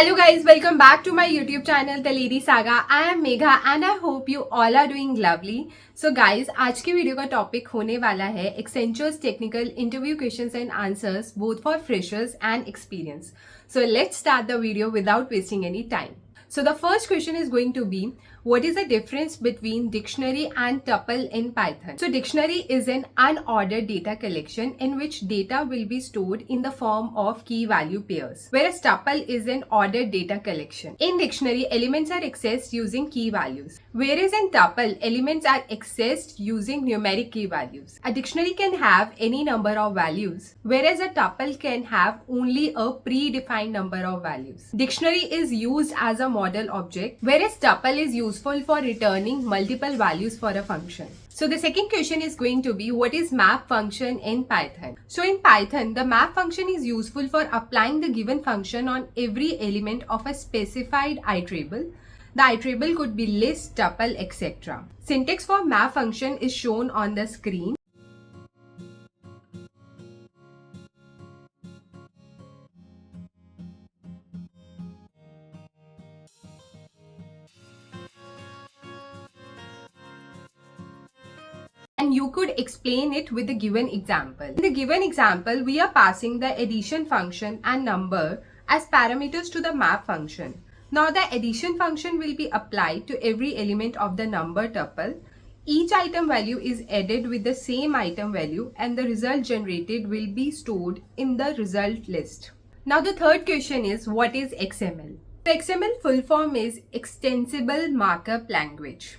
Hello guys, welcome back to my YouTube channel The Lady Saga. I am Megha and I hope you all are doing lovely. So guys, आज के video का topic होने वाला है Accenture's technical interview questions and answers both for freshers and experience. So let's start the video without wasting any time. So the first question is going to be, what is the difference between dictionary and tuple in Python? So dictionary is an unordered data collection in which data will be stored in the form of key value pairs, whereas tuple is an ordered data collection. In dictionary, elements are accessed using key values, whereas in tuple, elements are accessed using numeric key values. A dictionary can have any number of values, whereas a tuple can have only a predefined number of values. Dictionary is used as a model object, whereas tuple is useful for returning multiple values for a function. So the second question is going to be, what is map function in Python? So in Python, the map function is useful for applying the given function on every element of a specified iterable. The iterable could be list, tuple, etc. Syntax for map function is shown on the screen. And you could explain it with the given example. In the given example, we are passing the addition function and number as parameters to the map function. Now the addition function will be applied to every element of the number tuple. Each item value is added with the same item value and the result generated will be stored in the result list. Now the third question is, what is XML? The XML full form is Extensible Markup Language.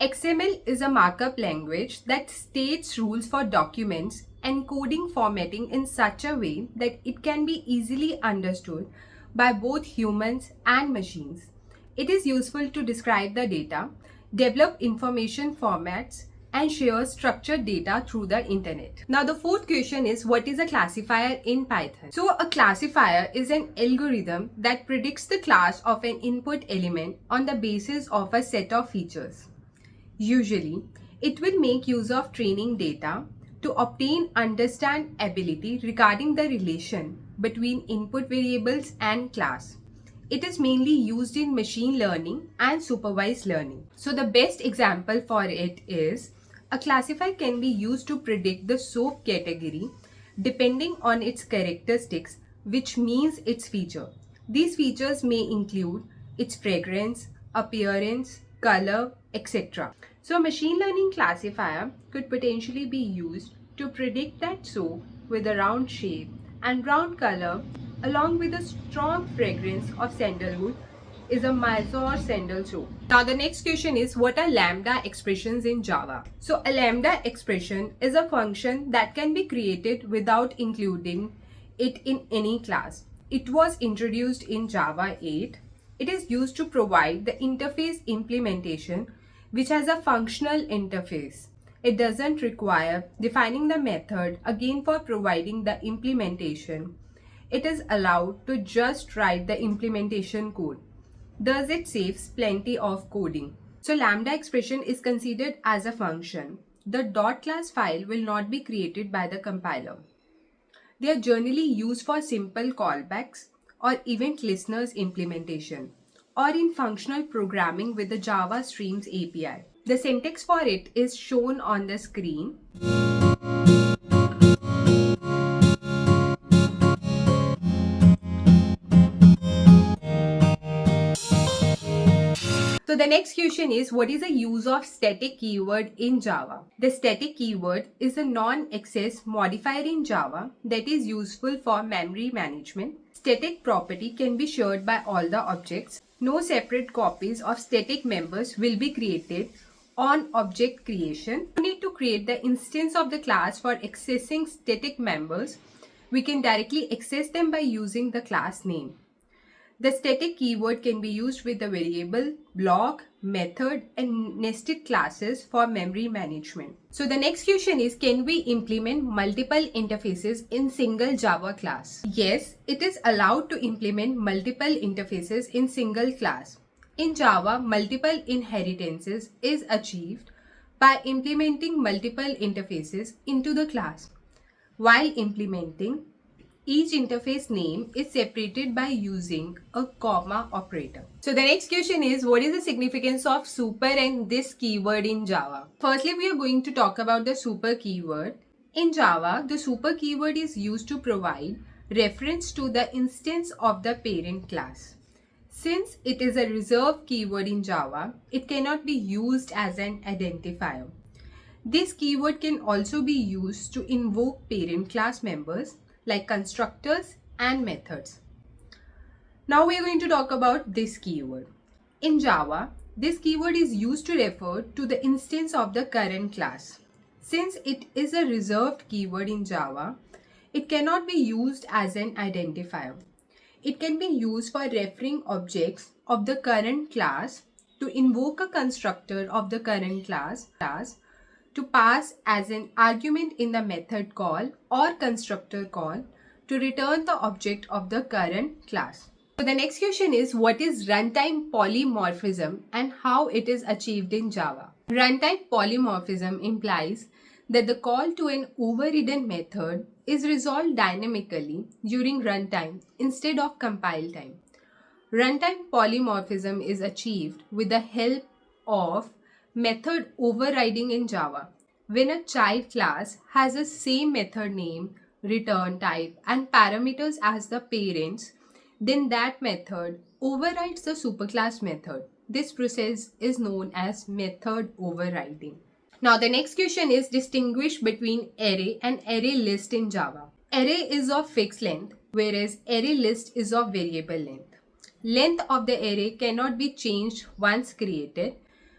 XML is a markup language that states rules for documents encoding formatting in such a way that it can be easily understood by both humans and machines. It is useful to describe the data, develop information formats, and share structured data through the internet. Now the fourth question is, what is a classifier in Python? So a classifier is an algorithm that predicts the class of an input element on the basis of a set of features. Usually, it will make use of training data to obtain understandability regarding the relation between input variables and class. It is mainly used in machine learning and supervised learning. So the best example for it is, a classifier can be used to predict the soap category depending on its characteristics, which means its feature. These features may include its fragrance, appearance, color, etc. So a machine learning classifier could potentially be used to predict that soap with a round shape and round color along with a strong fragrance of sandalwood is a Mysore sandal soap. Now the next question is, what are lambda expressions in Java? So a lambda expression is a function that can be created without including it in any class. It was introduced in Java 8. It is used to provide the interface implementation which has a functional interface. It doesn't require defining the method again for providing the implementation. It is allowed to just write the implementation code. Thus it saves plenty of coding. So lambda expression is considered as a function. The .class file will not be created by the compiler. They are generally used for simple callbacks or event listeners implementation, or in functional programming with the Java Streams API. The syntax for it is shown on the screen. So the next question is, what is the use of static keyword in Java? The static keyword is a non-access modifier in Java that is useful for memory management. Static property can be shared by all the objects. No separate copies of static members will be created on object creation. We need to create the instance of the class for accessing static members. We can directly access them by using the class name. The static keyword can be used with the variable, block, method, and nested classes for memory management. So the next question is, can we implement multiple interfaces in single Java class? Yes, it is allowed to implement multiple interfaces in single class. In Java, multiple inheritances is achieved by implementing multiple interfaces into the class. While implementing Each interface name is separated by using a comma operator. So the next question is, what is the significance of super and this keyword in Java? Firstly, we are going to talk about the super keyword. In Java, the super keyword is used to provide reference to the instance of the parent class. Since it is a reserved keyword in Java, it cannot be used as an identifier. This keyword can also be used to invoke parent class members like constructors and methods. Now we are going to talk about this keyword. In Java, this keyword is used to refer to the instance of the current class. Since it is a reserved keyword in Java, it cannot be used as an identifier. It can be used for referring objects of the current class, to invoke a constructor of the current class, to pass as an argument in the method call or constructor call, to return the object of the current class. So the next question is, what is runtime polymorphism and how it is achieved in Java? Runtime polymorphism implies that the call to an overridden method is resolved dynamically during runtime instead of compile time. Runtime polymorphism is achieved with the help of method overriding in Java. When a child class has the same method name, return type, and parameters as the parents, then that method overrides the superclass method. This process is known as method overriding. Now the next question is, distinguish between array and array list in Java. Array is of fixed length, whereas array list is of variable length. Length of the array cannot be changed once created,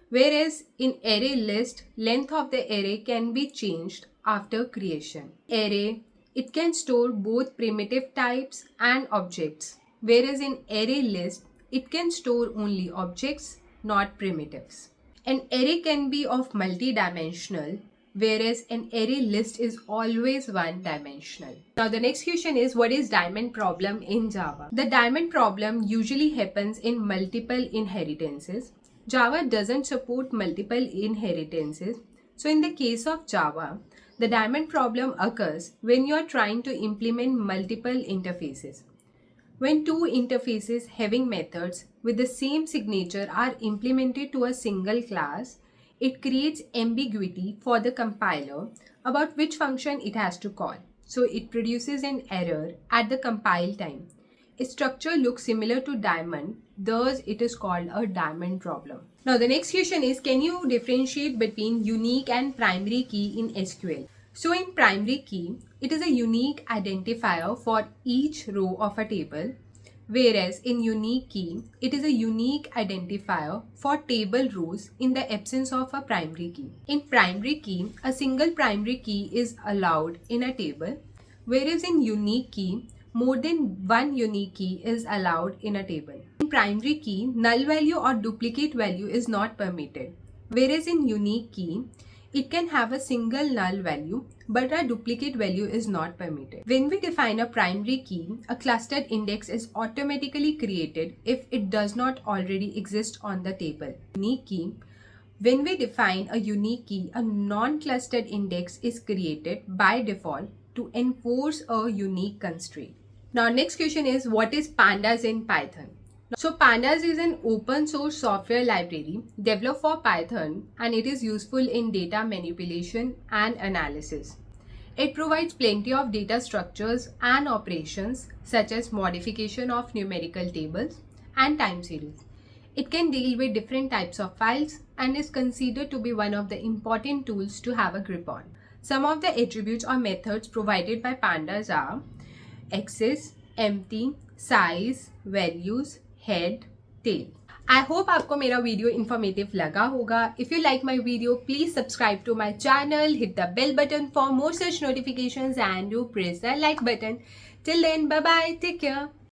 whereas in array list, length of the array can be changed after creation. Array, it can store both primitive types and objects, whereas in array list, it can store only objects, not primitives. An array can be of multi-dimensional, whereas an array list is always one-dimensional. Now the next question is, what is diamond problem in Java? The diamond problem usually happens in multiple inheritances. Java doesn't support multiple inheritances. So in the case of Java, the diamond problem occurs when you are trying to implement multiple interfaces. When two interfaces having methods with the same signature are implemented to a single class, it creates ambiguity for the compiler about which function it has to call. So it produces an error at the compile time. Its structure looks similar to diamond, thus it is called a diamond problem. Now the next question is, can you differentiate between unique and primary key in SQL? So in primary key, it is a unique identifier for each row of a table, whereas in unique key, it is a unique identifier for table rows in the absence of a primary key. In primary key, a single primary key is allowed in a table, whereas in unique key, more than one unique key is allowed in a table. In primary key, null value or duplicate value is not permitted, whereas in unique key, it can have a single null value, but a duplicate value is not permitted. When we define a primary key, a clustered index is automatically created if it does not already exist on the table. Unique key, when we define a unique key, a non-clustered index is created by default to enforce a unique constraint. Now next question is, what is pandas in Python? So pandas is an open source software library developed for Python, and it is useful in data manipulation and analysis. It provides plenty of data structures and operations such as modification of numerical tables and time series. It can deal with different types of files and is considered to be one of the important tools to have a grip on. Some of the attributes or methods provided by pandas are access, empty, size, values, head, tail. I hope आपको मेरा video informative लगा होगा. If you like my video, please subscribe to my channel, hit the bell button for more such notifications, and do press the like button. Till then, bye bye, take care.